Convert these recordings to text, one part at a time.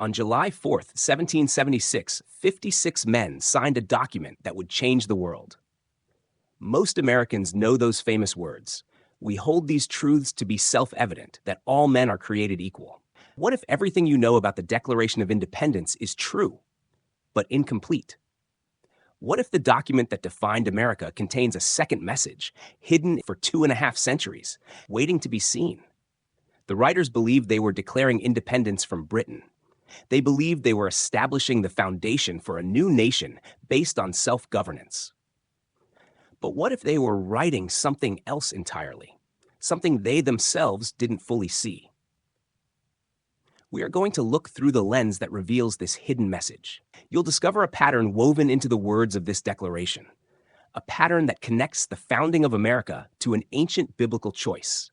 On July 4th, 1776, 56 men signed a document that would change the world. Most Americans know those famous words. We hold these truths to be self-evident, that all men are created equal. What if everything you know about the Declaration of Independence is true, but incomplete? What if the document that defined America contains a second message, hidden for 2.5 centuries, waiting to be seen? The writers believed they were declaring independence from Britain. They believed they were establishing the foundation for a new nation based on self-governance. But what if they were writing something else entirely, something they themselves didn't fully see? We are going to look through the lens that reveals this hidden message. You'll discover a pattern woven into the words of this declaration, a pattern that connects the founding of America to an ancient biblical choice,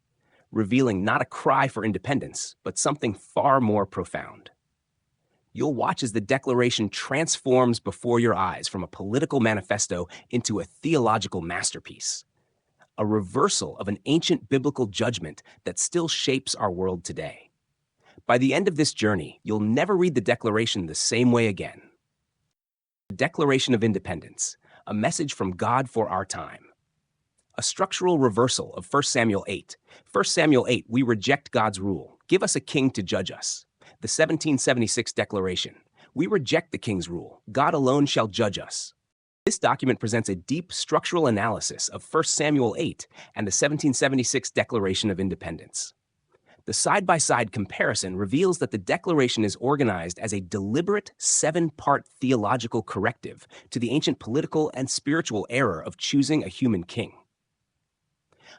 revealing not a cry for independence, but something far more profound. You'll watch as the Declaration transforms before your eyes from a political manifesto into a theological masterpiece, a reversal of an ancient biblical judgment that still shapes our world today. By the end of this journey, you'll never read the Declaration the same way again. The Declaration of Independence, a message from God for our time. A structural reversal of 1 Samuel 8. 1 Samuel 8, we reject God's rule. Give us a king to judge us. The 1776 Declaration. We reject the king's rule. God alone shall judge us. This document presents a deep structural analysis of 1 Samuel 8 and the 1776 Declaration of Independence. The side-by-side comparison reveals that the Declaration is organized as a deliberate 7-part theological corrective to the ancient political and spiritual error of choosing a human king.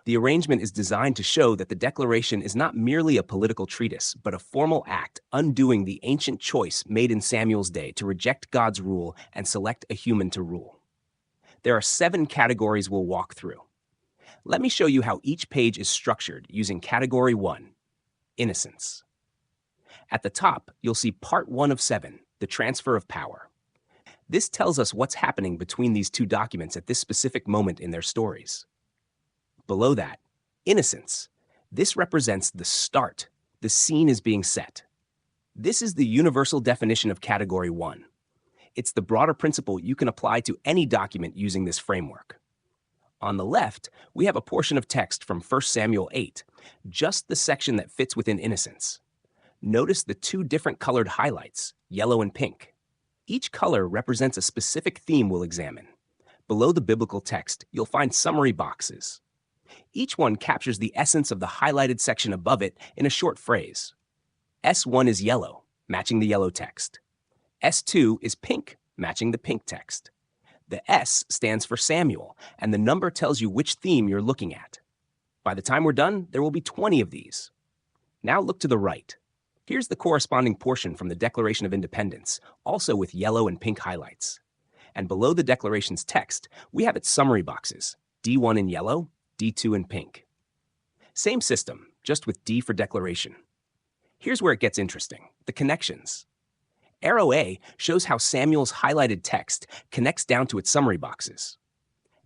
The arrangement is designed to show that the Declaration is not merely a political treatise, but a formal act undoing the ancient choice made in Samuel's day to reject God's rule and select a human to rule. There are 7 categories we'll walk through. Let me show you how each page is structured using Category 1, Innocence. At the top, you'll see Part 1 of 7, the transfer of power. This tells us what's happening between these two documents at this specific moment in their stories. Below that, Innocence. This represents the start. The scene is being set. This is the universal definition of Category 1. It's the broader principle you can apply to any document using this framework. On the left, we have a portion of text from 1 Samuel 8, just the section that fits within Innocence. Notice the 2 different colored highlights, yellow and pink. Each color represents a specific theme we'll examine. Below the biblical text, you'll find summary boxes. Each one captures the essence of the highlighted section above it in a short phrase. S1 is yellow, matching the yellow text. S2 is pink, matching the pink text. The S stands for Samuel, and the number tells you which theme you're looking at. By the time we're done, there will be 20 of these. Now look to the right. Here's the corresponding portion from the Declaration of Independence, also with yellow and pink highlights. And below the Declaration's text, we have its summary boxes, D1 in yellow, D2 in pink. Same system, just with D for Declaration. Here's where it gets interesting, the connections. Arrow A shows how Samuel's highlighted text connects down to its summary boxes.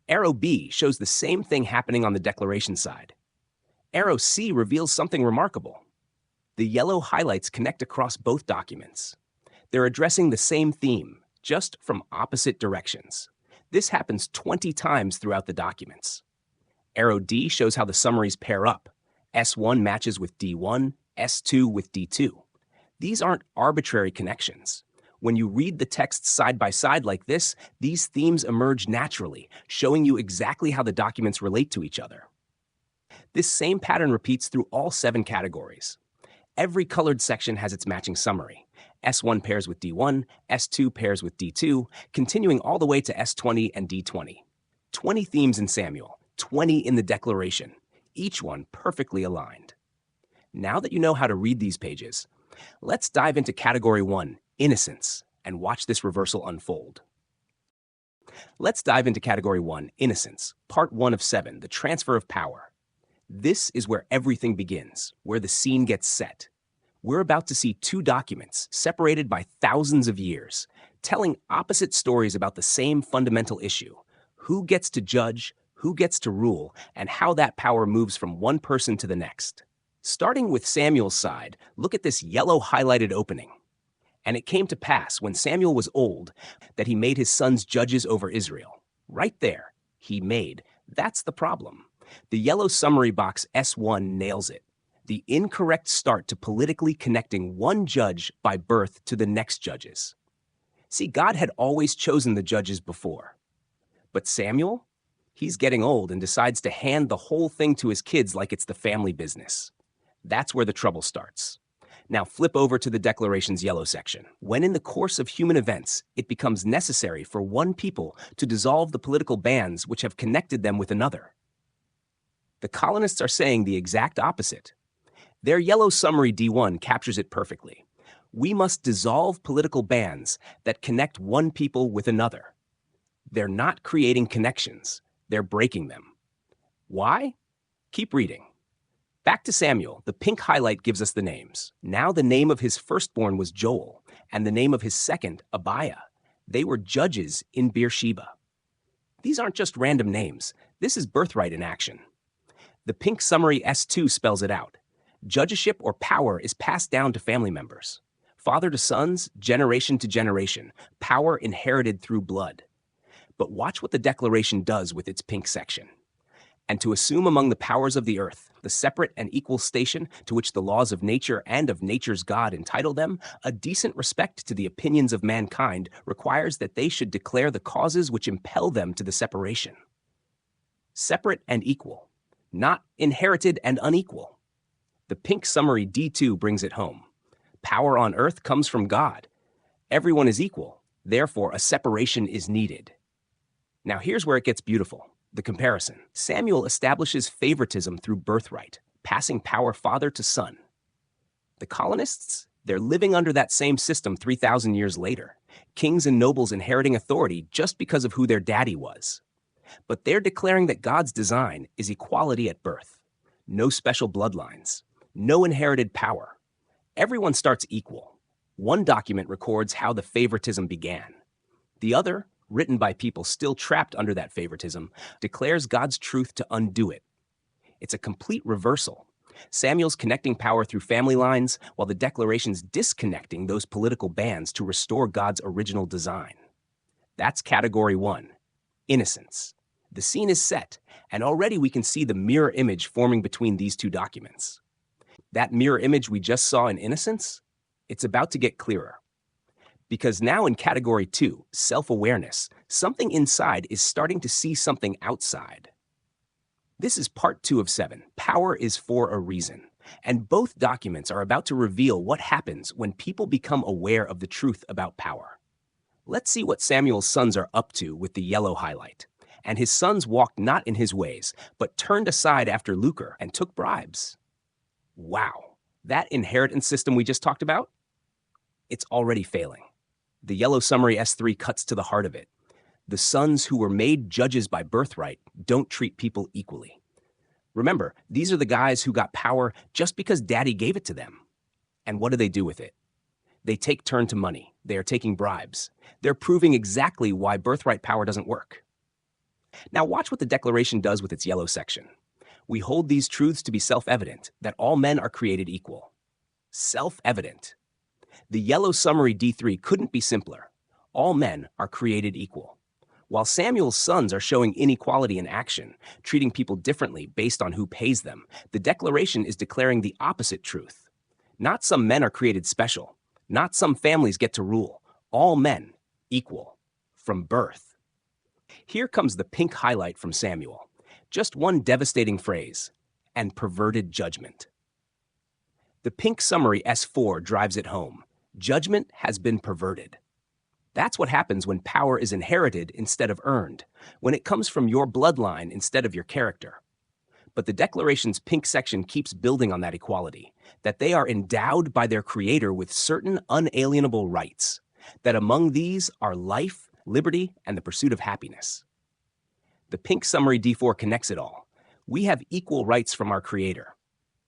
Arrow B shows the same thing happening on the Declaration side. Arrow C reveals something remarkable. The yellow highlights connect across both documents. They're addressing the same theme, just from opposite directions. This happens 20 times throughout the documents. Arrow D shows how the summaries pair up. S1 matches with D1, S2 with D2. These aren't arbitrary connections. When you read the text side by side like this, these themes emerge naturally, showing you exactly how the documents relate to each other. This same pattern repeats through all 7 categories. Every colored section has its matching summary. S1 pairs with D1, S2 pairs with D2, continuing all the way to S20 and D20. 20 themes in Samuel, 20 in the Declaration, each one perfectly aligned. Now that you know how to read these pages, let's dive into Category 1, Innocence, and watch this reversal unfold. Let's dive into Category 1, Innocence, Part 1 of 7, the transfer of power. This is where everything begins, where the scene gets set. We're about to see 2 documents, separated by thousands of years, telling opposite stories about the same fundamental issue: who gets to judge, who gets to rule, and how that power moves from one person to the next. Starting with Samuel's side, look at this yellow highlighted opening. And it came to pass, when Samuel was old, that he made his sons judges over Israel. Right there, he made. That's the problem. The yellow summary box S1 nails it. The incorrect start to politically connecting one judge by birth to the next judges. See, God had always chosen the judges before. But Samuel? He's getting old and decides to hand the whole thing to his kids like it's the family business. That's where the trouble starts. Now flip over to the declaration's yellow section. When in the course of human events, it becomes necessary for one people to dissolve the political bands which have connected them with another. The colonists are saying the exact opposite. Their yellow summary D1 captures it perfectly. We must dissolve political bands that connect one people with another. They're not creating connections. They're breaking them. Why? Keep reading. Back to Samuel, the pink highlight gives us the names. Now the name of his firstborn was Joel, and the name of his second, Abiah. They were judges in Beersheba. These aren't just random names. This is birthright in action. The pink summary S2 spells it out. Judgeship or power is passed down to family members. Father to sons, generation to generation, power inherited through blood. But watch what the declaration does with its pink section. And to assume among the powers of the earth the separate and equal station to which the laws of nature and of nature's God entitle them, a decent respect to the opinions of mankind requires that they should declare the causes which impel them to the separation. Separate and equal, not inherited and unequal. The pink summary D2 brings it home. Power on earth comes from God. Everyone is equal, therefore a separation is needed. Now here's where it gets beautiful. The comparison. Samuel establishes favoritism through birthright, passing power father to son. The colonists, they're living under that same system 3,000 years later. Kings and nobles inheriting authority just because of who their daddy was. But they're declaring that God's design is equality at birth. No special bloodlines. No inherited power. Everyone starts equal. One document records how the favoritism began. The other, written by people still trapped under that favoritism, declares God's truth to undo it. It's a complete reversal. Samuel's connecting power through family lines, while the declaration's disconnecting those political bands to restore God's original design. That's category 1, innocence. The scene is set, and already we can see the mirror image forming between these two documents. That mirror image we just saw in innocence, it's about to get clearer. Because now in category 2, self-awareness, something inside is starting to see something outside. This is part 2 of 7. Power is for a reason. And both documents are about to reveal what happens when people become aware of the truth about power. Let's see what Samuel's sons are up to with the yellow highlight. And his sons walked not in his ways, but turned aside after lucre and took bribes. Wow, that inheritance system we just talked about? It's already failing. The yellow summary S3 cuts to the heart of it. The sons who were made judges by birthright don't treat people equally. Remember, these are the guys who got power just because daddy gave it to them. And what do they do with it? They take turn to money. They are taking bribes. They're proving exactly why birthright power doesn't work. Now watch what the declaration does with its yellow section. We hold these truths to be self-evident, that all men are created equal. Self-evident. The yellow summary D3 couldn't be simpler. All men are created equal. While Samuel's sons are showing inequality in action, treating people differently based on who pays them, the declaration is declaring the opposite truth. Not some men are created special. Not some families get to rule. All men equal. From birth. Here comes the pink highlight from Samuel. Just one devastating phrase, and perverted judgment. The pink summary S4 drives it home. Judgment has been perverted. That's what happens when power is inherited instead of earned, when it comes from your bloodline instead of your character. But the declaration's pink section keeps building on that equality, that they are endowed by their creator with certain unalienable rights, that among these are life, liberty, and the pursuit of happiness. The pink summary D4 connects it all. We have equal rights from our creator,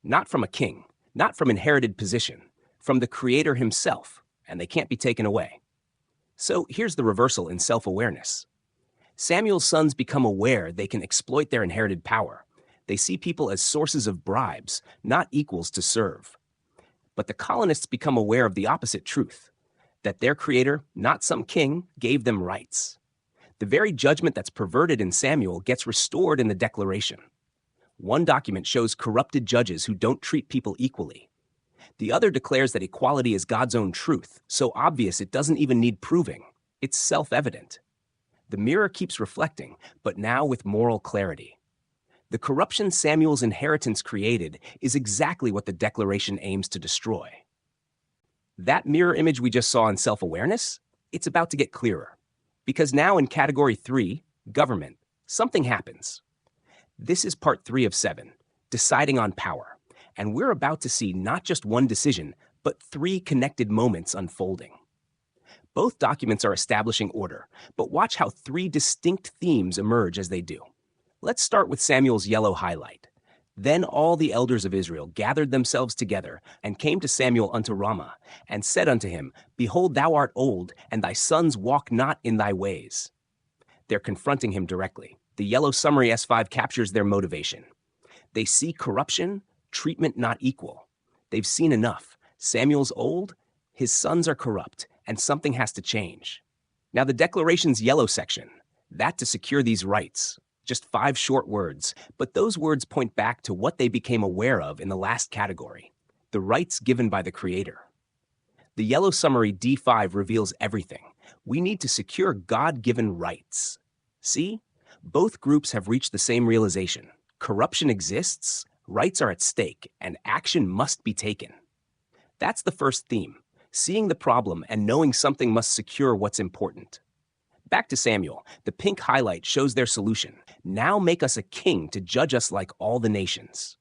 not from a king, not from inherited position, from the creator himself, and they can't be taken away. So here's the reversal in self-awareness. Samuel's sons become aware they can exploit their inherited power. They see people as sources of bribes, not equals to serve. But the colonists become aware of the opposite truth. that their creator, not some king, gave them rights. The very judgment that's perverted in Samuel gets restored in the declaration. One document shows corrupted judges who don't treat people equally. The other declares that equality is God's own truth, so obvious it doesn't even need proving. It's self-evident. The mirror keeps reflecting, but now with moral clarity. The corruption Samuel's inheritance created is exactly what the declaration aims to destroy. That mirror image we just saw in self-awareness, it's about to get clearer. Because now in category 3, government, something happens. This is part 3 of 7, deciding on power. And we're about to see not just one decision, but 3 connected moments unfolding. Both documents are establishing order, but watch how 3 distinct themes emerge as they do. Let's start with Samuel's yellow highlight. Then all the elders of Israel gathered themselves together and came to Samuel unto Ramah, and said unto him, Behold, thou art old, and thy sons walk not in thy ways. They're confronting him directly. The yellow summary S5 captures their motivation. They see corruption, treatment not equal. They've seen enough. Samuel's old, his sons are corrupt, and something has to change. Now the declaration's yellow section, that to secure these rights. Just 5 short words, but those words point back to what they became aware of in the last category, the rights given by the Creator. The yellow summary D5 reveals everything. We need to secure God-given rights. See? Both groups have reached the same realization. Corruption exists, rights are at stake, and action must be taken. That's the first theme, seeing the problem and knowing something must secure what's important. Back to Samuel, the pink highlight shows their solution. Now make us a king to judge us like all the nations.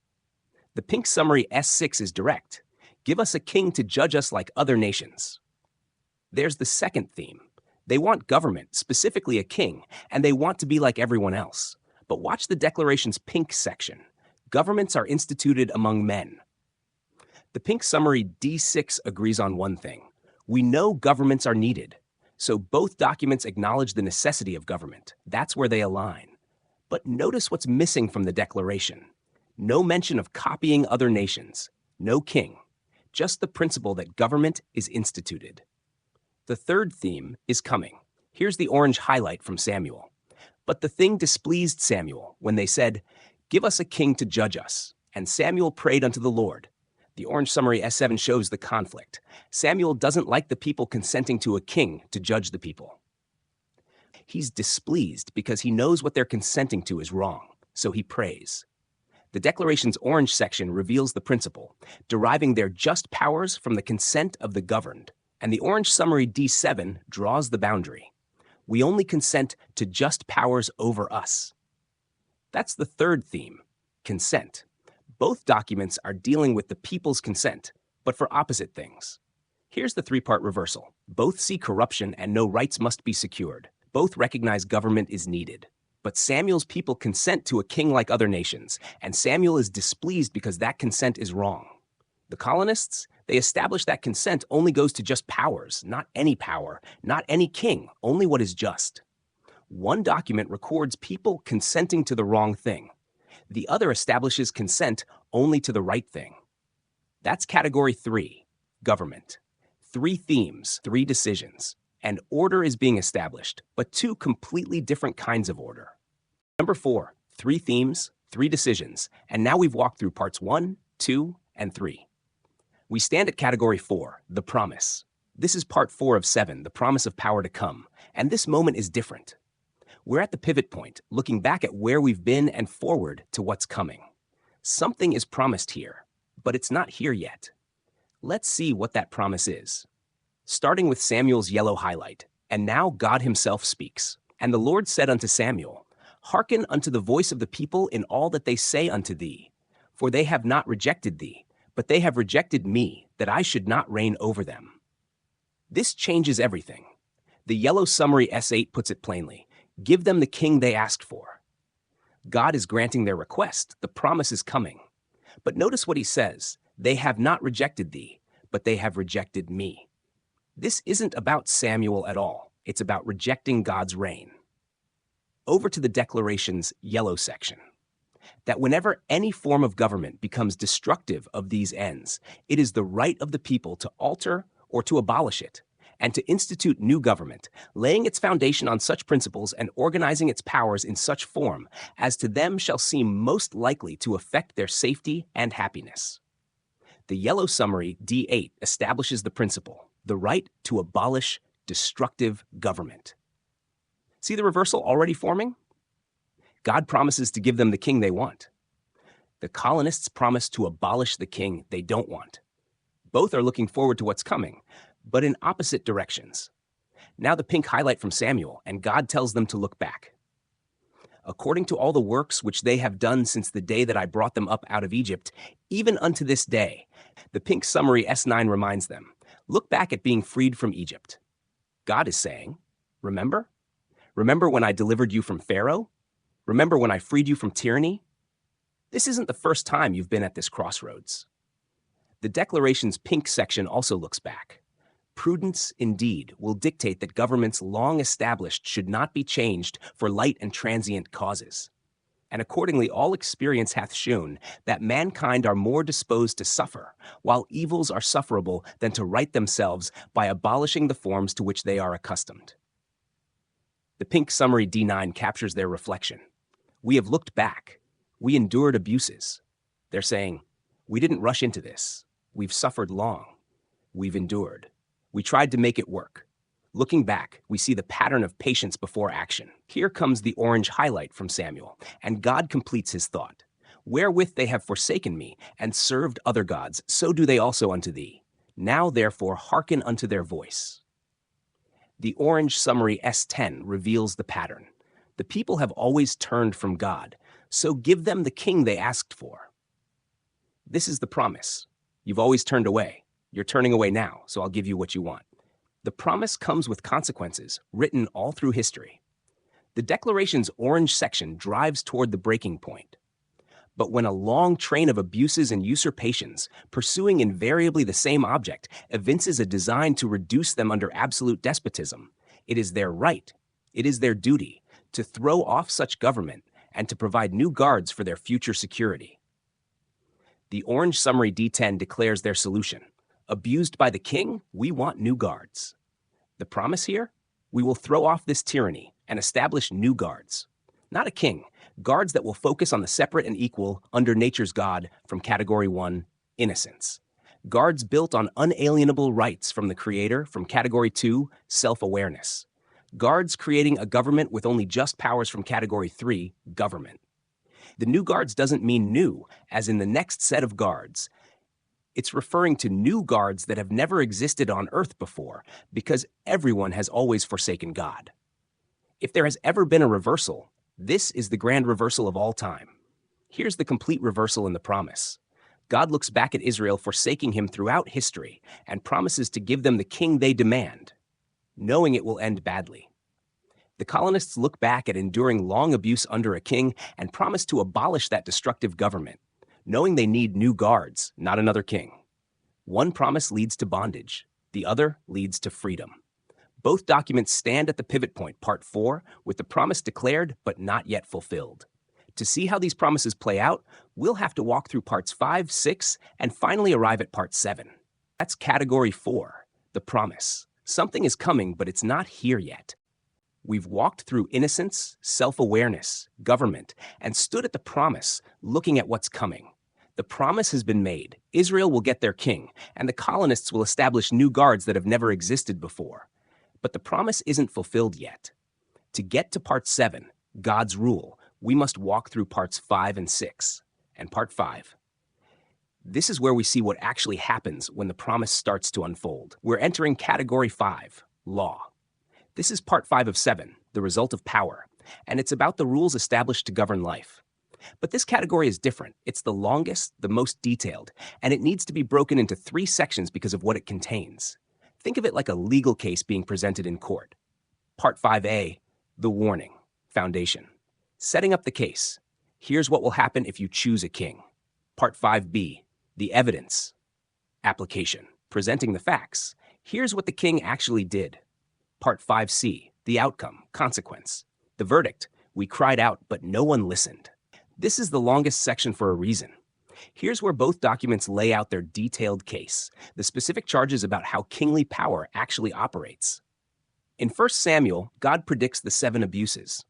The pink summary S6 is direct. Give us a king to judge us like other nations. There's the second theme. They want government, specifically a king, and they want to be like everyone else. But watch the declaration's pink section. Governments are instituted among men. The pink summary D6 agrees on one thing. We know governments are needed. So both documents acknowledge the necessity of government. That's where they align. But notice what's missing from the declaration. No mention of copying other nations. No king. Just the principle that government is instituted. The third theme is coming. Here's the orange highlight from Samuel. But the thing displeased Samuel when they said, Give us a king to judge us. And Samuel prayed unto the Lord. The orange summary S7 shows the conflict. Samuel doesn't like the people consenting to a king to judge the people. He's displeased because he knows what they're consenting to is wrong, so he prays. The declaration's orange section reveals the principle, deriving their just powers from the consent of the governed. And the orange summary D7 draws the boundary. We only consent to just powers over us. That's the third theme, consent. Both documents are dealing with the people's consent, but for opposite things. Here's the 3-part reversal. Both see corruption and know rights must be secured. Both recognize government is needed. But Samuel's people consent to a king like other nations, and Samuel is displeased because that consent is wrong. The colonists, they establish that consent only goes to just powers, not any power, not any king, only what is just. One document records people consenting to the wrong thing. The other establishes consent only to the right thing. That's category 3, government. 3 themes, 3 decisions. And order is being established, but 2 completely different kinds of order. Number 4, 3 themes, 3 decisions. And now we've walked through parts 1, 2, and 3. We stand at category 4, the promise. This is part 4 of 7, the promise of power to come. And this moment is different. We're at the pivot point, looking back at where we've been and forward to what's coming. Something is promised here, but it's not here yet. Let's see what that promise is. Starting with Samuel's yellow highlight, and now God himself speaks. And the Lord said unto Samuel, Hearken unto the voice of the people in all that they say unto thee. For they have not rejected thee, but they have rejected me, that I should not reign over them. This changes everything. The yellow summary S8 puts it plainly. Give them the king they asked for. God is granting their request. The promise is coming. But notice what he says. They have not rejected thee, but they have rejected me. This isn't about Samuel at all. It's about rejecting God's reign. Over to the declaration's yellow section. That whenever any form of government becomes destructive of these ends, it is the right of the people to alter or to abolish it. and to institute new government, laying its foundation on such principles and organizing its powers in such form as to them shall seem most likely to affect their safety and happiness. The yellow summary, D8, establishes the principle, the right to abolish destructive government. See the reversal already forming? God promises to give them the king they want. The colonists promise to abolish the king they don't want. Both are looking forward to what's coming, but in opposite directions. Now the pink highlight from Samuel, and God tells them to look back. According to all the works which they have done since the day that I brought them up out of Egypt, even unto this day, the pink summary S9 reminds them, look back at being freed from Egypt. God is saying, remember? Remember when I delivered you from Pharaoh? Remember when I freed you from tyranny? This isn't the first time you've been at this crossroads. The declaration's pink section also looks back. Prudence, indeed, will dictate that governments long established should not be changed for light and transient causes. And accordingly, all experience hath shewn that mankind are more disposed to suffer, while evils are sufferable, than to right themselves by abolishing the forms to which they are accustomed. The pink summary D9 captures their reflection. We have looked back. We endured abuses. They're saying, we didn't rush into this. We've suffered long. We've endured. We tried to make it work. Looking back, we see the pattern of patience before action. Here comes the orange highlight from Samuel, and God completes his thought. Wherewith they have forsaken me, and served other gods, so do they also unto thee. Now therefore hearken unto their voice. The orange summary S10 reveals the pattern. The people have always turned from God, so give them the king they asked for. This is the promise. You've always turned away. You're turning away now, so I'll give you what you want. The promise comes with consequences, written all through history. The declaration's orange section drives toward the breaking point. But when a long train of abuses and usurpations, pursuing invariably the same object, evinces a design to reduce them under absolute despotism, it is their right, it is their duty, to throw off such government and to provide new guards for their future security. The orange summary D10 declares their solution. Abused by the king, we want new guards. The promise here? We will throw off this tyranny and establish new guards. Not a king, guards that will focus on the separate and equal under nature's God from Category 1, innocence. Guards built on unalienable rights from the Creator from Category 2, self-awareness. Guards creating a government with only just powers from Category 3, government. The new guards doesn't mean new, as in the next set of guards. It's referring to new guards that have never existed on earth before, because everyone has always forsaken God. If there has ever been a reversal, this is the grand reversal of all time. Here's the complete reversal in the promise. God looks back at Israel forsaking him throughout history and promises to give them the king they demand, knowing it will end badly. The colonists look back at enduring long abuse under a king and promise to abolish that destructive government, knowing they need new guards, not another king. One promise leads to bondage. The other leads to freedom. Both documents stand at the pivot point, Part 4, with the promise declared but not yet fulfilled. To see how these promises play out, we'll have to walk through Parts 5, 6, and finally arrive at Part 7. That's Category 4, the promise. Something is coming, but it's not here yet. We've walked through innocence, self-awareness, government, and stood at the promise, looking at what's coming. The promise has been made. Israel will get their king, and the colonists will establish new guards that have never existed before. But the promise isn't fulfilled yet. To get to Part 7, God's rule, we must walk through Parts 5 and 6, and Part 5. This is where we see what actually happens when the promise starts to unfold. We're entering Category 5, Law. This is Part 5 of 7, the result of power, and it's about the rules established to govern life. But this category is different. It's the longest, the most detailed, and it needs to be broken into 3 sections because of what it contains. Think of it like a legal case being presented in court. Part 5A, the warning, foundation. Setting up the case. Here's what will happen if you choose a king. Part 5B, the evidence, application. Presenting the facts. Here's what the king actually did. Part 5C, the outcome, consequence. The verdict, we cried out, but no one listened. This is the longest section for a reason. Here's where both documents lay out their detailed case, the specific charges about how kingly power actually operates. In 1 Samuel, God predicts the 7 abuses.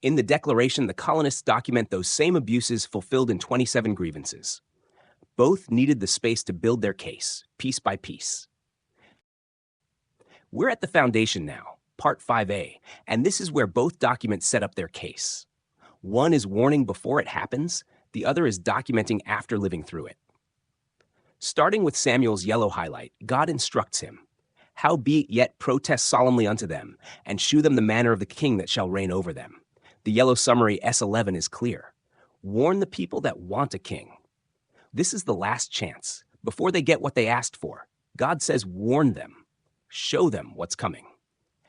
In the declaration, the colonists document those same abuses fulfilled in 27 grievances. Both needed the space to build their case, piece by piece. We're at the foundation now, Part 5A, and this is where both documents set up their case. One is warning before it happens, the other is documenting after living through it. Starting with Samuel's yellow highlight, God instructs him, "Howbeit yet protest solemnly unto them, and shew them the manner of the king that shall reign over them." The yellow summary S11 is clear. Warn the people that want a king. This is the last chance. Before they get what they asked for, God says warn them. Show them what's coming.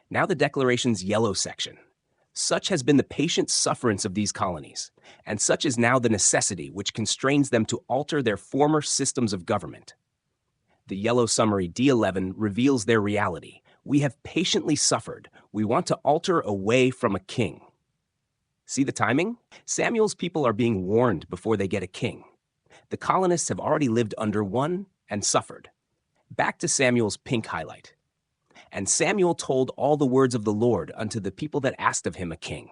Now the declaration's yellow section. Such has been the patient sufferance of these colonies, and such is now the necessity which constrains them to alter their former systems of government. The yellow summary D11 reveals their reality. We have patiently suffered. We want to alter away from a king. See the timing? Samuel's people are being warned before they get a king. The colonists have already lived under one and suffered. Back to Samuel's pink highlight. And Samuel told all the words of the Lord unto the people that asked of him a king.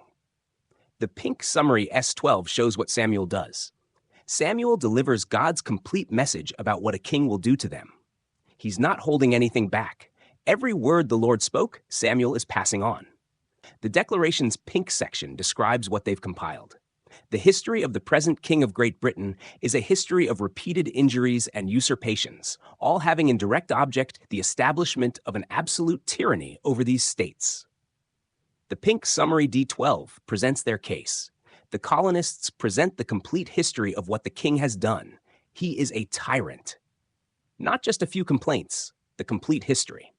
The pink summary S12 shows what Samuel does. Samuel delivers God's complete message about what a king will do to them. He's not holding anything back. Every word the Lord spoke, Samuel is passing on. The declaration's pink section describes what they've compiled. The history of the present King of Great Britain is a history of repeated injuries and usurpations, all having in direct object the establishment of an absolute tyranny over these states. The pink summary D12 presents their case. The colonists present the complete history of what the king has done. He is a tyrant. Not just a few complaints, the complete history.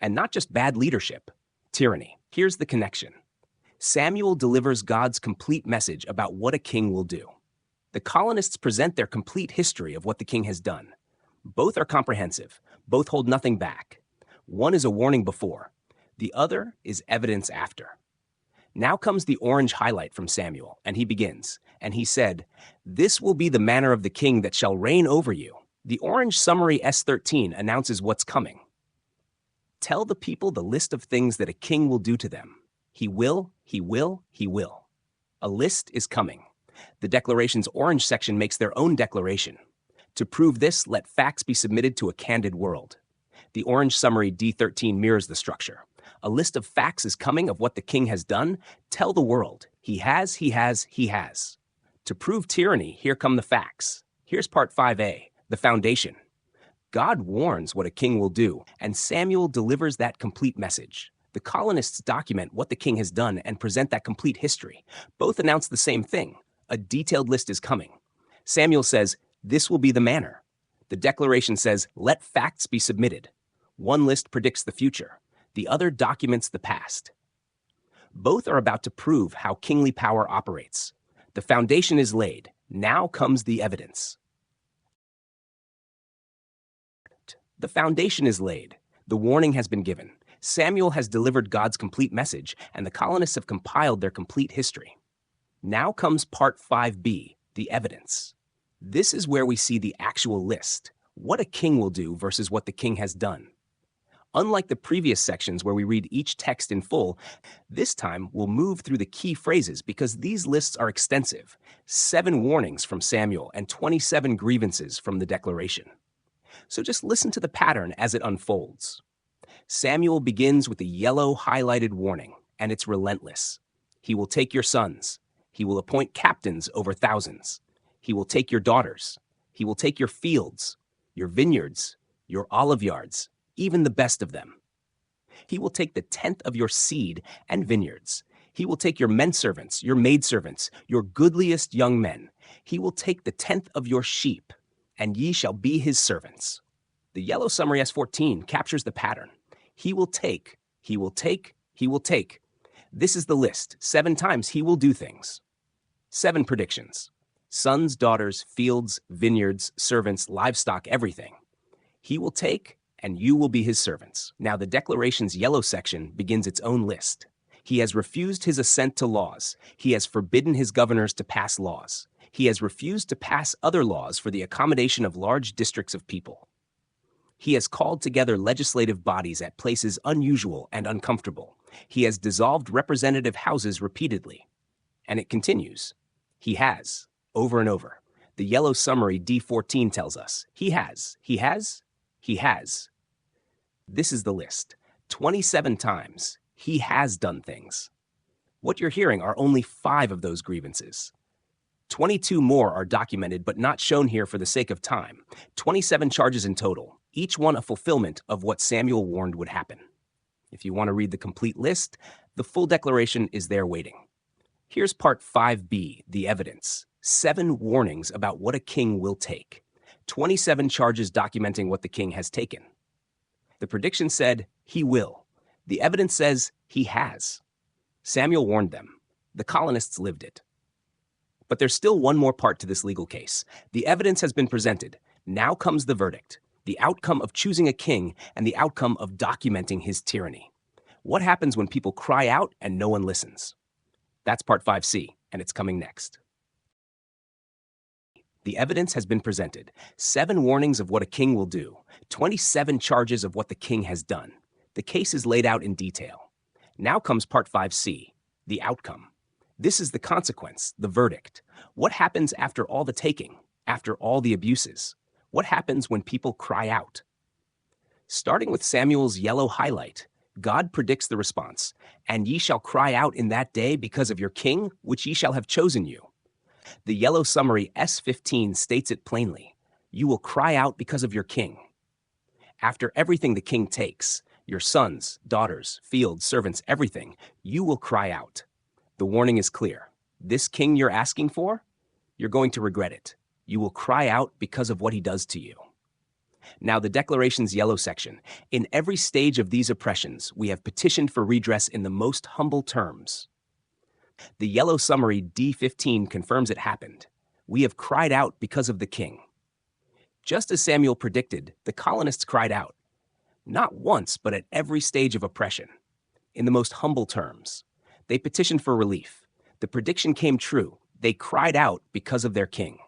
And not just bad leadership, tyranny. Here's the connection. Samuel delivers God's complete message about what a king will do. The colonists present their complete history of what the king has done. Both are comprehensive. Both hold nothing back. One is a warning before. The other is evidence after. Now comes the orange highlight from Samuel, and he begins. And he said, "This will be the manner of the king that shall reign over you." The orange summary S13 announces what's coming. Tell the people the list of things that a king will do to them. He will, he will, he will. A list is coming. The declaration's orange section makes their own declaration. To prove this, let facts be submitted to a candid world. The orange summary D13 mirrors the structure. A list of facts is coming of what the king has done. Tell the world. He has, he has, he has. To prove tyranny, here come the facts. Here's part 5A, the foundation. God warns what a king will do, and Samuel delivers that complete message. The colonists document what the king has done and present that complete history. Both announce the same thing. A detailed list is coming. Samuel says, "This will be the manner." The declaration says, "Let facts be submitted." One list predicts the future. The other documents the past. Both are about to prove how kingly power operates. The foundation is laid. Now comes the evidence. The foundation is laid. The warning has been given. Samuel has delivered God's complete message, and the colonists have compiled their complete history. Now comes part 5B, the evidence. This is where we see the actual list, what a king will do versus what the king has done. Unlike the previous sections where we read each text in full, this time we'll move through the key phrases because these lists are extensive. 7 warnings from Samuel and 27 grievances from the declaration. So just listen to the pattern as it unfolds. Samuel begins with a yellow highlighted warning, and it's relentless. He will take your sons. He will appoint captains over thousands. He will take your daughters. He will take your fields, your vineyards, your olive yards, even the best of them. He will take the 10th of your seed and vineyards. He will take your menservants, your maidservants, your goodliest young men. He will take the 10th of your sheep, and ye shall be his servants. The yellow summary S14 captures the pattern. He will take, he will take, he will take. This is the list. 7 times he will do things. 7 predictions. Sons, daughters, fields, vineyards, servants, livestock, everything. He will take, and you will be his servants. Now the declaration's yellow section begins its own list. He has refused his assent to laws. He has forbidden his governors to pass laws. He has refused to pass other laws for the accommodation of large districts of people. He has called together legislative bodies at places unusual and uncomfortable. He has dissolved representative houses repeatedly. And it continues. He has, over and over. The yellow summary D14 tells us, he has. This is the list. 27 times, he has done things. What you're hearing are only 5 of those grievances. 22 more are documented but not shown here for the sake of time. 27 charges in total, each one a fulfillment of what Samuel warned would happen. If you want to read the complete list, the full declaration is there waiting. Here's part 5b, the evidence. 7 warnings about what a king will take. 27 charges documenting what the king has taken. The prediction said, he will. The evidence says, he has. Samuel warned them. The colonists lived it. But there's still one more part to this legal case. The evidence has been presented. Now comes the verdict, the outcome of choosing a king and the outcome of documenting his tyranny. What happens when people cry out and no one listens? That's part 5C, and it's coming next. The evidence has been presented. 7 warnings of what a king will do. 27 charges of what the king has done. The case is laid out in detail. Now comes part 5C, the outcome. This is the consequence, the verdict. What happens after all the taking, after all the abuses? What happens when people cry out? Starting with Samuel's yellow highlight, God predicts the response, and ye shall cry out in that day because of your king, which ye shall have chosen you. The yellow summary S15 states it plainly. You will cry out because of your king. After everything the king takes, your sons, daughters, fields, servants, everything, you will cry out. The warning is clear. This king you're asking for, you're going to regret it. You will cry out because of what he does to you. Now, the declaration's yellow section. In every stage of these oppressions, we have petitioned for redress in the most humble terms. The yellow summary D15 confirms it happened. We have cried out because of the king. Just as Samuel predicted, the colonists cried out. Not once, but at every stage of oppression. In the most humble terms. They petitioned for relief. The prediction came true. They cried out because of their king.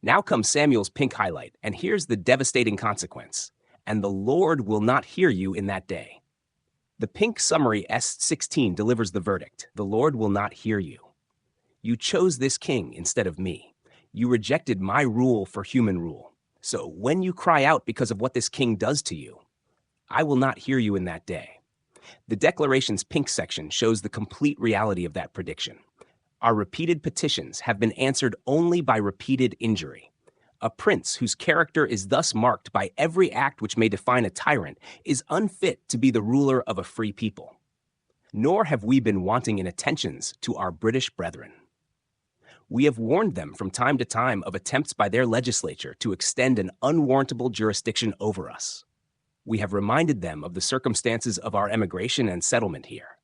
Now comes Samuel's pink highlight, and here's the devastating consequence. And the Lord will not hear you in that day. The pink summary S16 delivers the verdict. The Lord will not hear you. You chose this king instead of me. You rejected my rule for human rule. So when you cry out because of what this king does to you, I will not hear you in that day. The declaration's pink section shows the complete reality of that prediction. Our repeated petitions have been answered only by repeated injury. A prince whose character is thus marked by every act which may define a tyrant is unfit to be the ruler of a free people. Nor have we been wanting in attentions to our British brethren. We have warned them from time to time of attempts by their legislature to extend an unwarrantable jurisdiction over us. We have reminded them of the circumstances of our emigration and settlement here.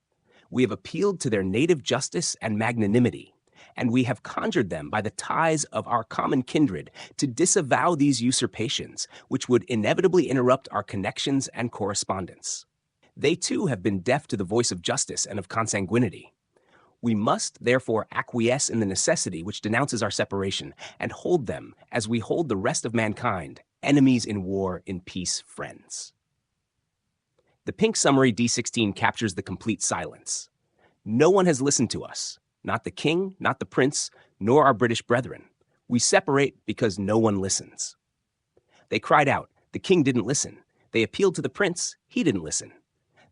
We have appealed to their native justice and magnanimity, and we have conjured them by the ties of our common kindred to disavow these usurpations, which would inevitably interrupt our connections and correspondence. They too have been deaf to the voice of justice and of consanguinity. We must therefore acquiesce in the necessity which denounces our separation and hold them, as we hold the rest of mankind, enemies in war, in peace, friends. The pink summary D16 captures the complete silence. No one has listened to us, not the king, not the prince, nor our British brethren. We separate because no one listens. They cried out. The king didn't listen. They appealed to the prince. He didn't listen.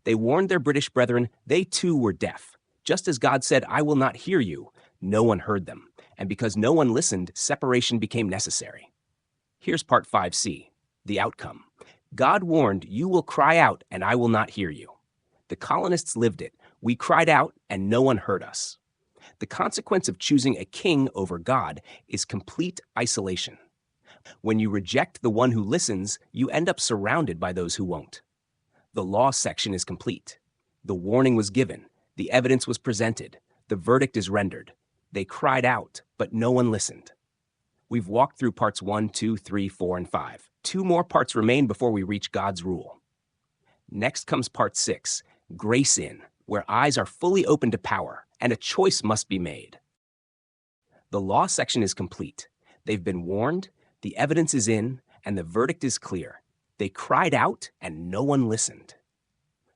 They warned their British brethren. They too were deaf. Just as God said, I will not hear you, no one heard them. And because no one listened, separation became necessary. Here's part 5C, the outcome. God warned, you will cry out and I will not hear you. The colonists lived it. We cried out and no one heard us. The consequence of choosing a king over God is complete isolation. When you reject the one who listens, you end up surrounded by those who won't. The law section is complete. The warning was given. The evidence was presented. The verdict is rendered. They cried out, but no one listened. We've walked through parts 1, 2, 3, 4, and 5. 2 more parts remain before we reach God's rule. Next comes part 6, grace in, where eyes are fully open to power, and a choice must be made. The law section is complete. They've been warned, the evidence is in, and the verdict is clear. They cried out, and no one listened.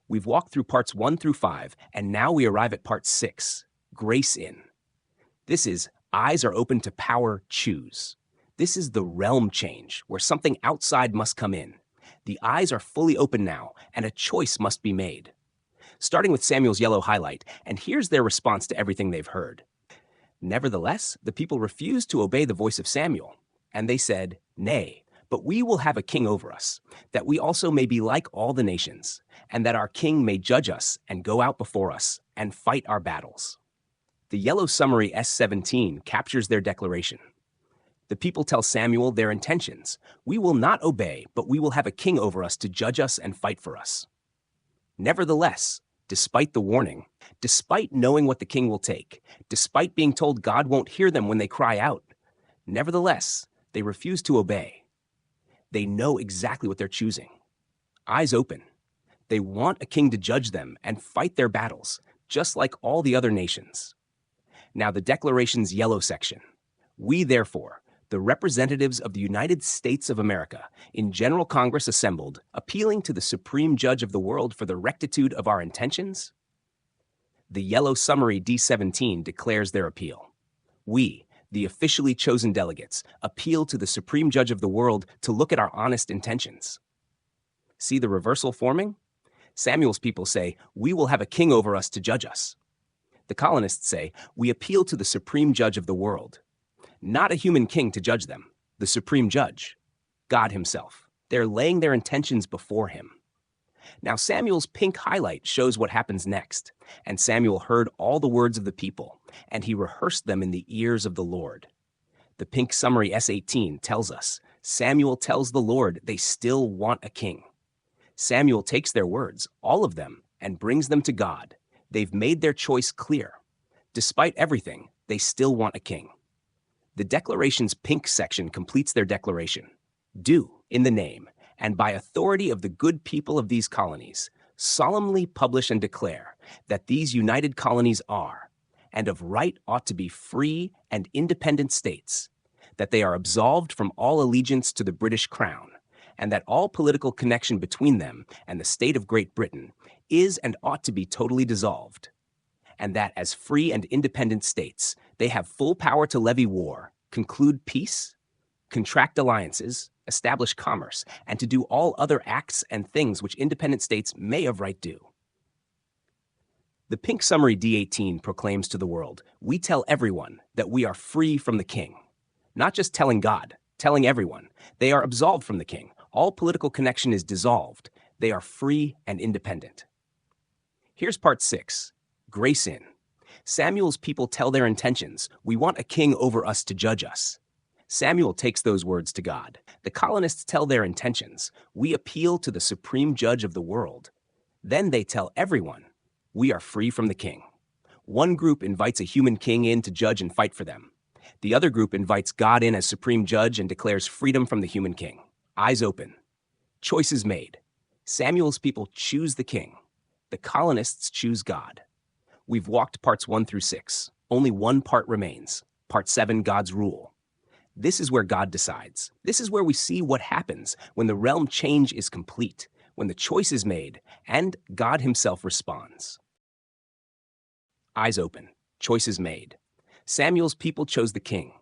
We've walked through parts 1 through 5, and now we arrive at part 6, grace in. This is eyes are open to power, choose. This is the realm change, where something outside must come in. The eyes are fully open now, and a choice must be made. Starting with Samuel's yellow highlight, and here's their response to everything they've heard. Nevertheless, the people refused to obey the voice of Samuel, and they said, "Nay, but we will have a king over us, that we also may be like all the nations, and that our king may judge us and go out before us and fight our battles." The yellow summary S17 captures their declaration. The people tell Samuel their intentions. We will not obey, but we will have a king over us to judge us and fight for us. Nevertheless, despite the warning, despite knowing what the king will take, despite being told God won't hear them when they cry out, nevertheless, they refuse to obey. They know exactly what they're choosing. Eyes open. They want a king to judge them and fight their battles, just like all the other nations. Now the declaration's yellow section. We, therefore, the representatives of the United States of America, in General Congress assembled, appealing to the Supreme Judge of the world for the rectitude of our intentions. The yellow summary D17 declares their appeal. We, the officially chosen delegates, appeal to the Supreme Judge of the world to look at our honest intentions. See the reversal forming? Samuel's people say, we will have a king over us to judge us. The colonists say, we appeal to the Supreme Judge of the world. Not a human king to judge them, the Supreme Judge, God himself. They're laying their intentions before him. Now Samuel's pink highlight shows what happens next. And Samuel heard all the words of the people, and he rehearsed them in the ears of the Lord. The pink summary S18 tells us, Samuel tells the Lord they still want a king. Samuel takes their words, all of them, and brings them to God. They've made their choice clear. Despite everything, they still want a king. The declaration's pink section completes their declaration. Do, in the name, and by authority of the good people of these colonies, solemnly publish and declare that these united colonies are, and of right ought to be free and independent states, that they are absolved from all allegiance to the British Crown, and that all political connection between them and the state of Great Britain is and ought to be totally dissolved, and that as free and independent states, they have full power to levy war, conclude peace, contract alliances, establish commerce, and to do all other acts and things which independent states may of right do. The pink summary D18 proclaims to the world, we tell everyone that we are free from the king. Not just telling God, telling everyone. They are absolved from the king. All political connection is dissolved. They are free and independent. Here's part 6, grace in. Samuel's people tell their intentions. We want a king over us to judge us. Samuel takes those words to God. The colonists tell their intentions. We appeal to the Supreme Judge of the world. Then they tell everyone, we are free from the king. One group invites a human king in to judge and fight for them. The other group invites God in as Supreme Judge and declares freedom from the human king. Eyes open. Choice is made. Samuel's people choose the king. The colonists choose God. We've walked parts 1 through 6. Only one part remains. Part 7, God's rule. This is where God decides. This is where we see what happens when the realm change is complete, when the choice is made, and God himself responds. Eyes open. Choice is made. Samuel's people chose the king.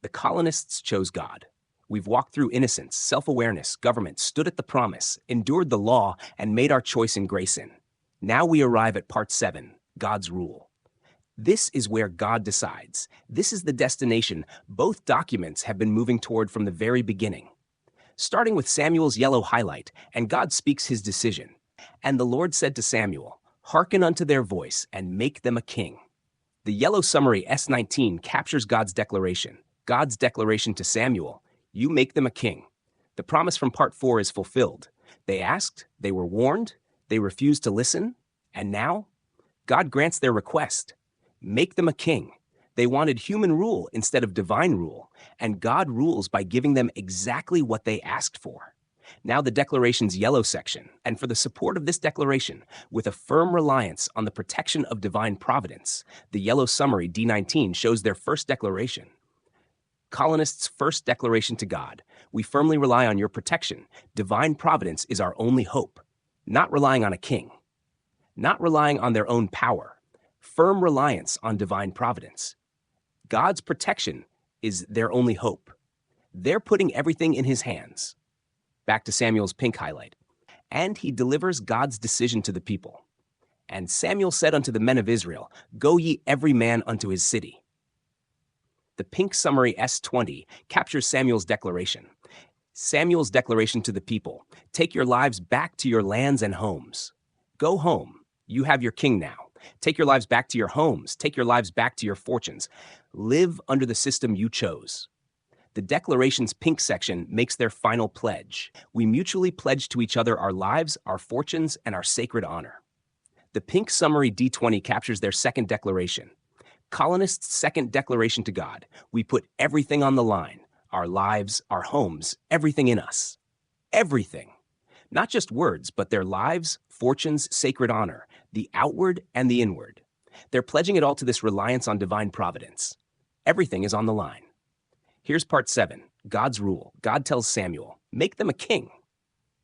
The colonists chose God. We've walked through innocence, self-awareness, government, stood at the promise, endured the law, and made our choice in grace in. Now we arrive at part 7, God's rule. This is where God decides. This is the destination both documents have been moving toward from the very beginning. Starting with Samuel's yellow highlight, and God speaks his decision. And the Lord said to Samuel, hearken unto their voice, and make them a king. The yellow summary S19 captures God's declaration. God's declaration to Samuel, you make them a king. The promise from part 4 is fulfilled. They asked, they were warned, they refused to listen, and now God grants their request. Make them a king. They wanted human rule instead of divine rule, and God rules by giving them exactly what they asked for. Now the declaration's yellow section, and for the support of this declaration, with a firm reliance on the protection of divine providence, the yellow summary D19 shows their first declaration. Colonists' first declaration to God: we firmly rely on your protection. Divine providence is our only hope. Not relying on a king. Not relying on their own power. Firm reliance on divine providence. God's protection is their only hope. They're putting everything in his hands. Back to Samuel's pink highlight. And he delivers God's decision to the people. And Samuel said unto the men of Israel, go ye every man unto his city. The pink summary S20 captures Samuel's declaration. Samuel's declaration to the people: take your lives back to your lands and homes. Go home. You have your king now. Take your lives back to your homes. Take your lives back to your fortunes. Live under the system you chose. The declaration's pink section makes their final pledge. We mutually pledge to each other our lives, our fortunes, and our sacred honor. The pink summary D20 captures their second declaration. Colonists' second declaration to God: we put everything on the line. Our lives, our homes, everything in us. Everything. Not just words, but their lives, fortunes, sacred honor, the outward and the inward. They're pledging it all to this reliance on divine providence. Everything is on the line. Here's part 7, God's rule. God tells Samuel, make them a king.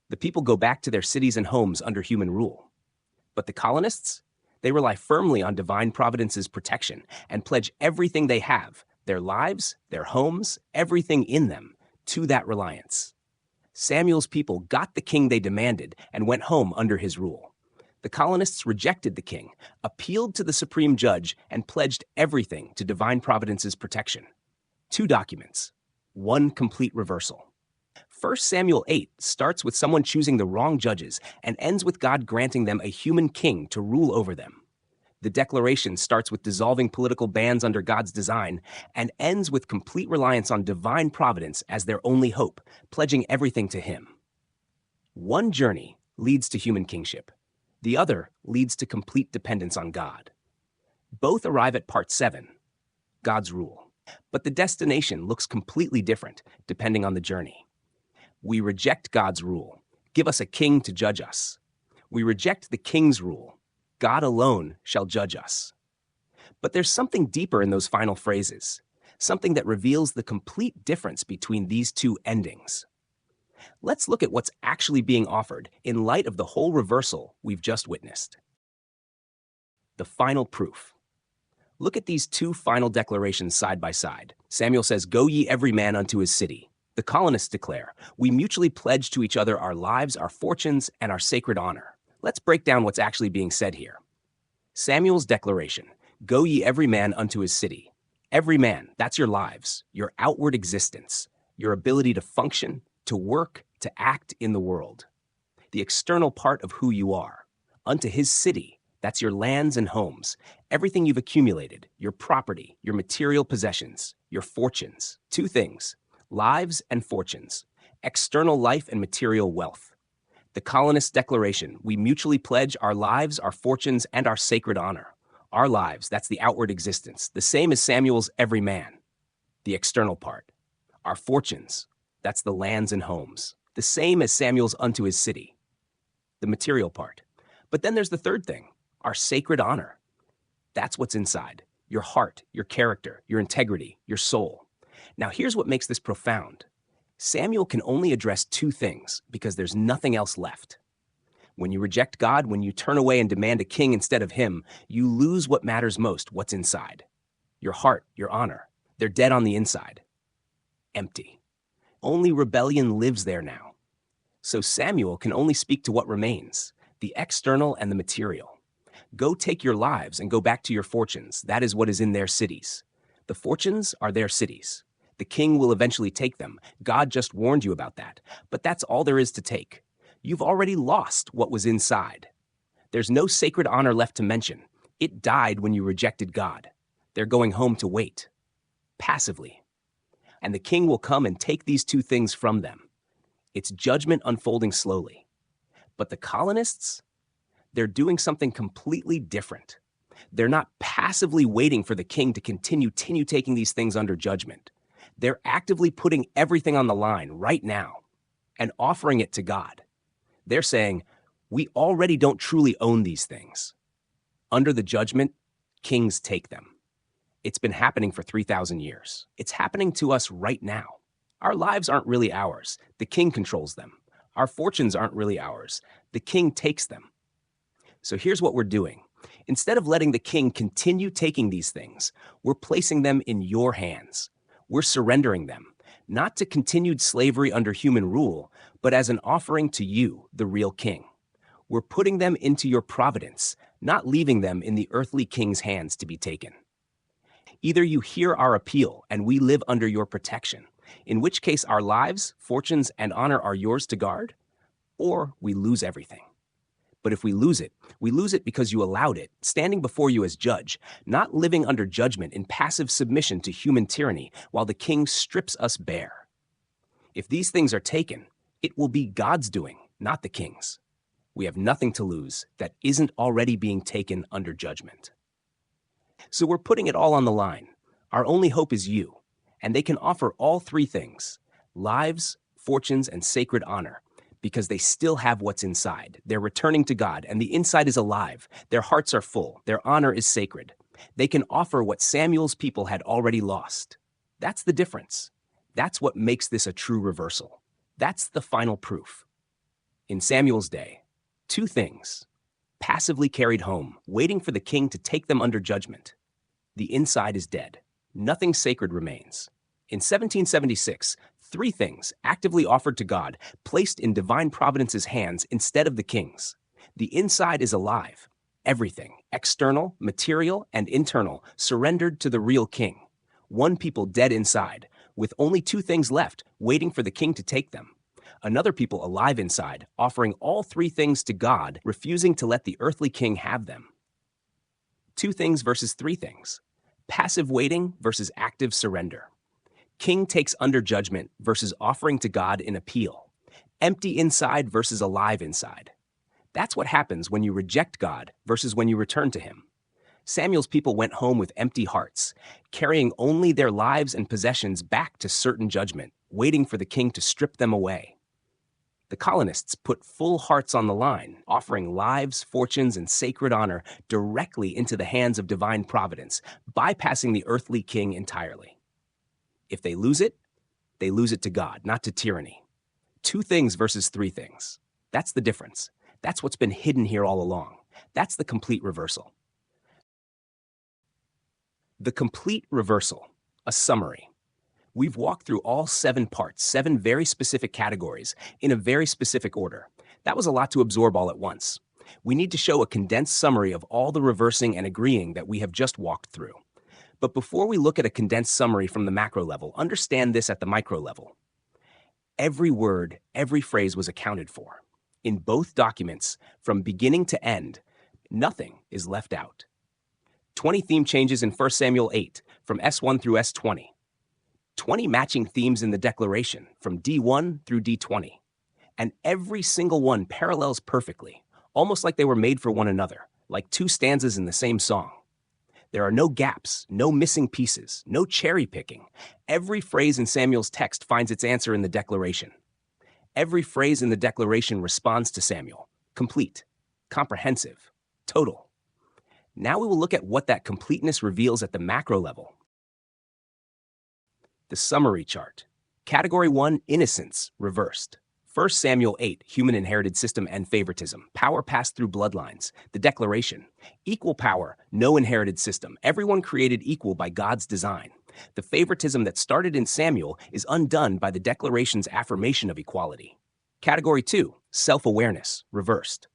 The people go back to their cities and homes under human rule. But the colonists, they rely firmly on divine providence's protection and pledge everything they have, their lives, their homes, everything in them, to that reliance. Samuel's people got the king they demanded and went home under his rule. The colonists rejected the king, appealed to the supreme judge, and pledged everything to divine providence's protection. 2 documents, 1 complete reversal. 1 Samuel 8 starts with someone choosing the wrong judges and ends with God granting them a human king to rule over them. The declaration starts with dissolving political bands under God's design and ends with complete reliance on divine providence as their only hope, pledging everything to him. One journey leads to human kingship. The other leads to complete dependence on God. Both arrive at part 7, God's rule. But the destination looks completely different depending on the journey. We reject God's rule. Give us a king to judge us. We reject the king's rule. God alone shall judge us. But there's something deeper in those final phrases, something that reveals the complete difference between these two endings. Let's look at what's actually being offered in light of the whole reversal we've just witnessed. The final proof. Look at these 2 final declarations side by side. Samuel says, go ye every man unto his city. The colonists declare, we mutually pledge to each other our lives, our fortunes, and our sacred honor. Let's break down what's actually being said here. Samuel's declaration, go ye every man unto his city. Every man, that's your lives, your outward existence, your ability to function, to work, to act in the world. The external part of who you are. Unto his city, that's your lands and homes, everything you've accumulated, your property, your material possessions, your fortunes. 2 things, lives and fortunes, external life and material wealth. The colonists' declaration, we mutually pledge our lives, our fortunes, and our sacred honor. Our lives, that's the outward existence, the same as Samuel's every man. The external part. Our fortunes, that's the lands and homes, the same as Samuel's unto his city. The material part. But then there's the third thing, our sacred honor. That's what's inside, your heart, your character, your integrity, your soul. Now here's what makes this profound. Samuel can only address 2 things because there's nothing else left. When you reject God, when you turn away and demand a king instead of him, you lose what matters most, what's inside. Your heart, your honor. They're dead on the inside. Empty. Only rebellion lives there now. So Samuel can only speak to what remains, the external and the material. Go take your lives and go back to your fortunes. That is what is in their cities. The fortunes are their cities. The king will eventually take them. God just warned you about that. But that's all there is to take. You've already lost what was inside. There's no sacred honor left to mention. It died when you rejected God. They're going home to wait. Passively. And the king will come and take these 2 things from them. It's judgment unfolding slowly. But the colonists, they're doing something completely different. They're not passively waiting for the king to continue taking these things under judgment. They're actively putting everything on the line right now and offering it to God. They're saying, we already don't truly own these things. Under the judgment, kings take them. It's been happening for 3,000 years. It's happening to us right now. Our lives aren't really ours. The king controls them. Our fortunes aren't really ours. The king takes them. So here's what we're doing. Instead of letting the king continue taking these things, we're placing them in your hands. We're surrendering them, not to continued slavery under human rule, but as an offering to you, the real king. We're putting them into your providence, not leaving them in the earthly king's hands to be taken. Either you hear our appeal and we live under your protection, in which case our lives, fortunes, and honor are yours to guard, or we lose everything. But if we lose it because you allowed it, standing before you as judge, not living under judgment in passive submission to human tyranny while the king strips us bare. If these things are taken, it will be God's doing, not the king's. We have nothing to lose that isn't already being taken under judgment. So we're putting it all on the line. Our only hope is you, and they can offer all three things: lives, fortunes, and sacred honor, because they still have what's inside. They're returning to God, and the inside is alive. Their hearts are full. Their honor is sacred. They can offer what Samuel's people had already lost. That's the difference. That's what makes this a true reversal. That's the final proof. In Samuel's day, two things passively carried home, waiting for the king to take them under judgment. The inside is dead. Nothing sacred remains. In 1776, three things actively offered to God, placed in divine providence's hands instead of the king's. The inside is alive. Everything, external, material, and internal, surrendered to the real king. One people dead inside, with only two things left, waiting for the king to take them. Another people alive inside, offering all three things to God, refusing to let the earthly king have them. Two things versus three things. Passive waiting versus active surrender. King takes under judgment versus offering to God in appeal. Empty inside versus alive inside. That's what happens when you reject God versus when you return to him. Samuel's people went home with empty hearts, carrying only their lives and possessions back to certain judgment, waiting for the king to strip them away. The colonists put full hearts on the line, offering lives, fortunes, and sacred honor directly into the hands of divine providence, bypassing the earthly king entirely. If they lose it to God, not to tyranny. Two things versus three things. That's the difference. That's what's been hidden here all along. That's the complete reversal. The complete reversal, a summary. We've walked through all 7 parts, 7 very specific categories, in a very specific order. That was a lot to absorb all at once. We need to show a condensed summary of all the reversing and agreeing that we have just walked through. But before we look at a condensed summary from the macro level, understand this at the micro level. Every word, every phrase was accounted for. In both documents, from beginning to end, nothing is left out. 20 theme changes in 1 Samuel 8, from S1 through S20. 20 matching themes in the declaration, from D1 through D20. And every single one parallels perfectly, almost like they were made for one another, like two stanzas in the same song. There are no gaps, no missing pieces, no cherry picking. Every phrase in Samuel's text finds its answer in the declaration. Every phrase in the declaration responds to Samuel, complete, comprehensive, total. Now we will look at what that completeness reveals at the macro level. The summary chart. Category 1, innocence, reversed. 1 Samuel 8, human inherited system and favoritism, power passed through bloodlines. The declaration, equal power, no inherited system, everyone created equal by God's design. The favoritism that started in Samuel is undone by the declaration's affirmation of equality. Category 2, self-awareness, reversed.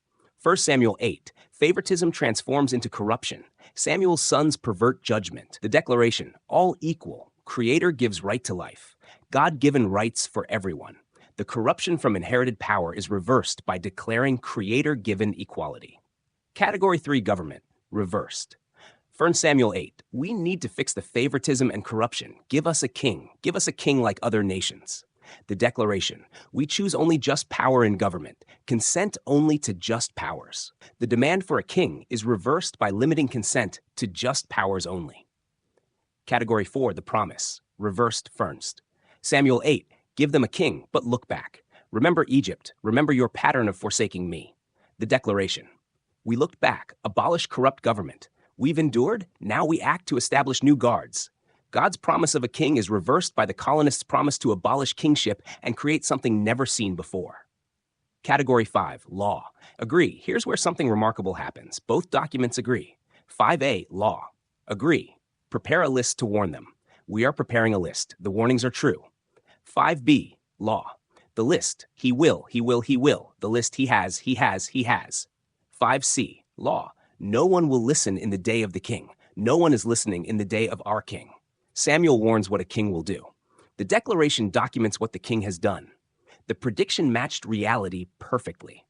1 Samuel 8, favoritism transforms into corruption. Samuel's sons pervert judgment. The declaration, all equal, Creator gives right to life. God-given rights for everyone. The corruption from inherited power is reversed by declaring Creator-given equality. Category 3, government, reversed. 1 Samuel 8, we need to fix the favoritism and corruption. Give us a king. Give us a king like other nations. The declaration, we choose only just power in government. Consent only to just powers. The demand for a king is reversed by limiting consent to just powers only. Category 4, the promise, reversed first. Samuel 8, give them a king, but look back. Remember Egypt, remember your pattern of forsaking me. The declaration, we looked back, abolish corrupt government. We've endured, now we act to establish new guards. God's promise of a king is reversed by the colonists' promise to abolish kingship and create something never seen before. Category 5, Law. Agree. Here's where something remarkable happens. Both documents agree. 5A, Law. Agree. Prepare a list to warn them. We are preparing a list. The warnings are true. 5B, Law. The list. He will, he will, he will. The list he has, he has, he has. 5C, Law. No one will listen in the day of the king. No one is listening in the day of our king. Samuel warns what a king will do. The declaration documents what the king has done. The prediction matched reality perfectly.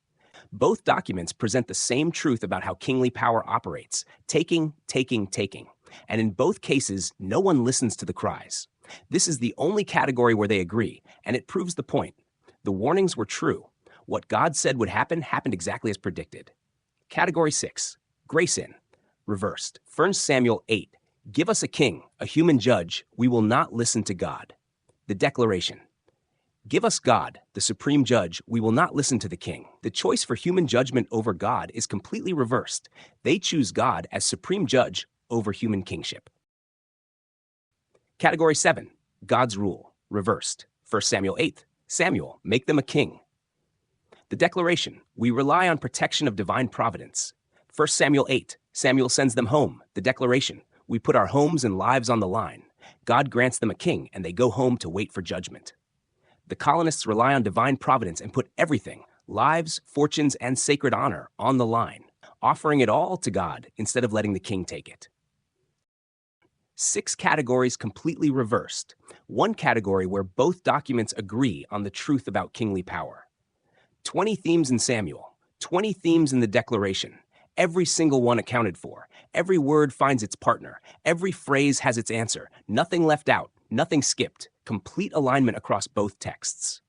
Both documents present the same truth about how kingly power operates, taking, taking, taking. And in both cases, no one listens to the cries. This is the only category where they agree, and it proves the point. The warnings were true. What God said would happen happened exactly as predicted. Category 6, Grace in. Reversed. 1 Samuel 8. Give us a king, a human judge. We will not listen to God. The declaration. Give us God, the supreme judge. We will not listen to the king. The choice for human judgment over God is completely reversed. They choose God as supreme judge over human kingship. Category 7. God's rule. Reversed. 1 Samuel 8. Samuel, make them a king. The declaration. We rely on protection of divine providence. 1 Samuel 8. Samuel sends them home. The declaration. We put our homes and lives on the line. God grants them a king, and they go home to wait for judgment. The colonists rely on divine providence and put everything, lives, fortunes, and sacred honor, on the line, offering it all to God instead of letting the king take it. 6 categories completely reversed. 1 category where both documents agree on the truth about kingly power. 20 themes in Samuel, 20 themes in the declaration. Every single one accounted for. Every word finds its partner. Every phrase has its answer. Nothing left out. Nothing skipped. Complete alignment across both texts.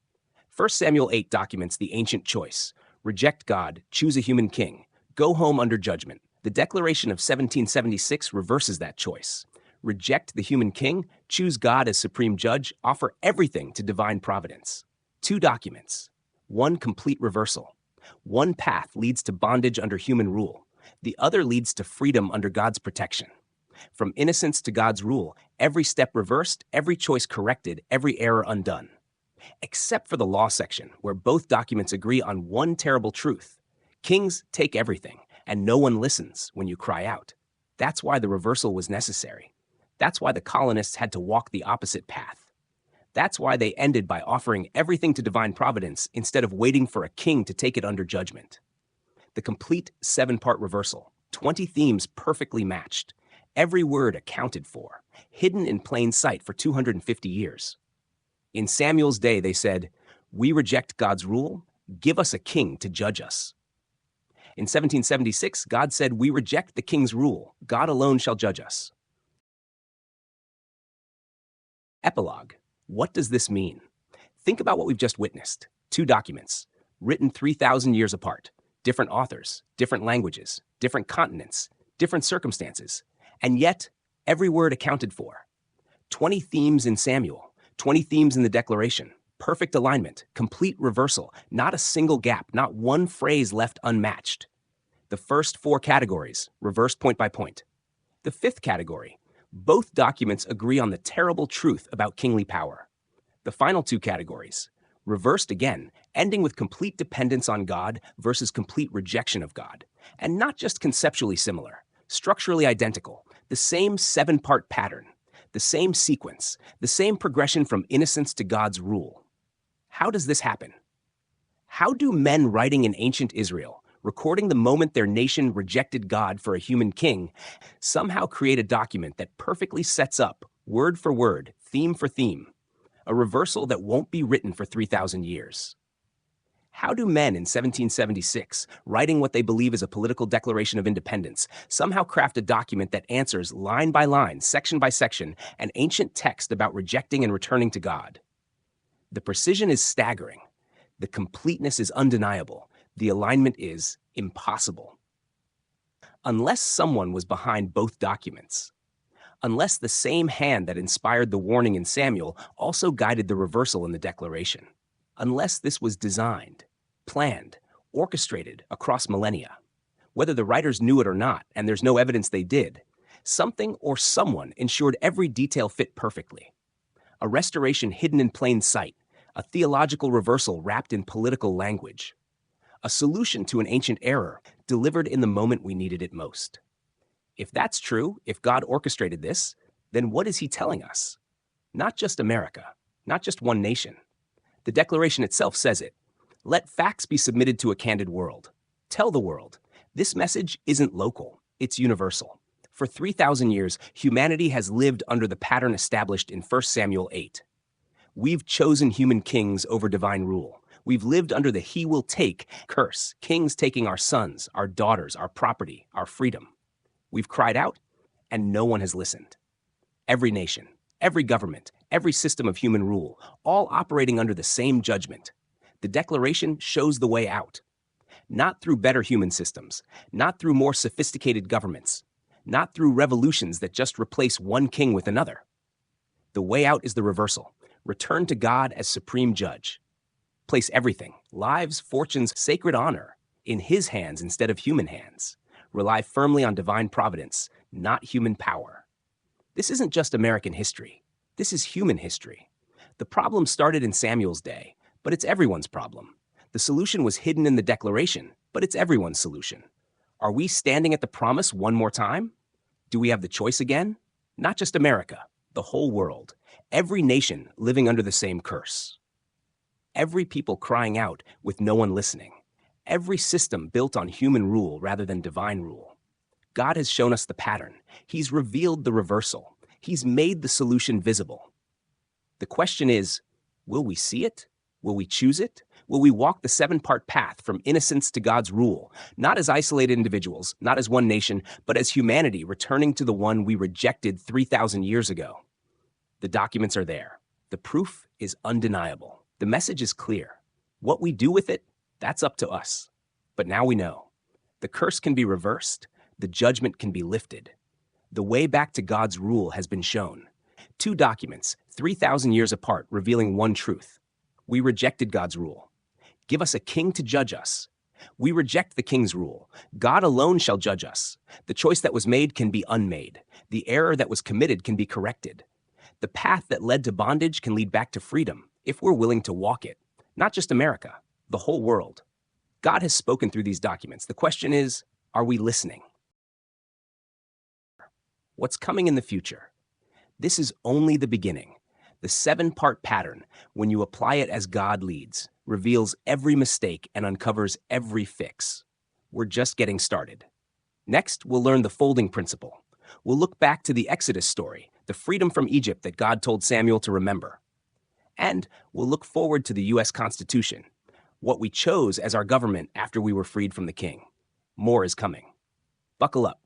1 Samuel 8 documents the ancient choice. Reject God. Choose a human king. Go home under judgment. The Declaration of 1776 reverses that choice. Reject the human king. Choose God as supreme judge. Offer everything to divine providence. 2 documents. 1 complete reversal. 1 path leads to bondage under human rule. The other leads to freedom under God's protection. From innocence to God's rule, every step reversed, every choice corrected, every error undone. Except for the law section, where both documents agree on one terrible truth. Kings take everything, and no one listens when you cry out. That's why the reversal was necessary. That's why the colonists had to walk the opposite path. That's why they ended by offering everything to divine providence instead of waiting for a king to take it under judgment. The complete 7-part reversal, 20 themes perfectly matched, every word accounted for, hidden in plain sight for 250 years. In Samuel's day, they said, "We reject God's rule. Give us a king to judge us." In 1776, God said, "We reject the king's rule. God alone shall judge us." Epilogue. What does this mean? Think about what we've just witnessed. 2 documents, written 3,000 years apart, different authors, different languages, different continents, different circumstances, and yet every word accounted for. 20 themes in Samuel, 20 themes in the Declaration, perfect alignment, complete reversal, not a single gap, not one phrase left unmatched. The first 4 categories, reversed point by point. The 5th category, both documents agree on the terrible truth about kingly power. The final 2 categories, reversed again, ending with complete dependence on God versus complete rejection of God. And not just conceptually similar, structurally identical, the same 7-part pattern, the same sequence, the same progression from innocence to God's rule. How does this happen? How do men writing in ancient Israel, recording the moment their nation rejected God for a human king, somehow create a document that perfectly sets up, word for word, theme for theme, a reversal that won't be written for 3,000 years? How do men in 1776, writing what they believe is a political declaration of independence, somehow craft a document that answers line by line, section by section, an ancient text about rejecting and returning to God? The precision is staggering. The completeness is undeniable. The alignment is impossible. Unless someone was behind both documents, unless the same hand that inspired the warning in Samuel also guided the reversal in the Declaration, unless this was designed, planned, orchestrated across millennia, Whether the writers knew it or not, and there's no evidence they did, something or someone ensured every detail fit perfectly. A restoration hidden in plain sight, a theological reversal wrapped in political language, a solution to an ancient error delivered in the moment we needed it most. If that's true, if God orchestrated this, then what is he telling us? Not just America, not just one nation. The Declaration itself says it. Let facts be submitted to a candid world. Tell the world, this message isn't local, it's universal. For 3,000 years, humanity has lived under the pattern established in 1 Samuel 8. We've chosen human kings over divine rule. We've lived under the he will take curse, kings taking our sons, our daughters, our property, our freedom. We've cried out, and no one has listened. Every nation, every government, every system of human rule, all operating under the same judgment. The Declaration shows the way out. Not through better human systems, not through more sophisticated governments, not through revolutions that just replace one king with another. The way out is the reversal. Return to God as supreme judge. Place everything, lives, fortunes, sacred honor, in his hands instead of human hands. Rely firmly on divine providence, not human power. This isn't just American history. This is human history. The problem started in Samuel's day, but it's everyone's problem. The solution was hidden in the Declaration, but it's everyone's solution. Are we standing at the promise one more time? Do we have the choice again? Not just America, the whole world. Every nation living under the same curse. Every people crying out with no one listening. Every system built on human rule rather than divine rule. God has shown us the pattern. He's revealed the reversal. He's made the solution visible. The question is, will we see it? Will we choose it? Will we walk the 7-part path from innocence to God's rule, not as isolated individuals, not as one nation, but as humanity returning to the one we rejected 3,000 years ago? The documents are there. The proof is undeniable. The message is clear. What we do with it, that's up to us. But now we know. The curse can be reversed. The judgment can be lifted. The way back to God's rule has been shown. 2 documents, 3,000 years apart, revealing one truth. We rejected God's rule. Give us a king to judge us. We reject the king's rule. God alone shall judge us. The choice that was made can be unmade. The error that was committed can be corrected. The path that led to bondage can lead back to freedom if we're willing to walk it. Not just America, the whole world. God has spoken through these documents. The question is, are we listening? What's coming in the future? This is only the beginning. The 7-part pattern, when you apply it as God leads, reveals every mistake and uncovers every fix. We're just getting started. Next, we'll learn the folding principle. We'll look back to the Exodus story, the freedom from Egypt that God told Samuel to remember. And we'll look forward to the U.S. Constitution, what we chose as our government after we were freed from the king. More is coming. Buckle up.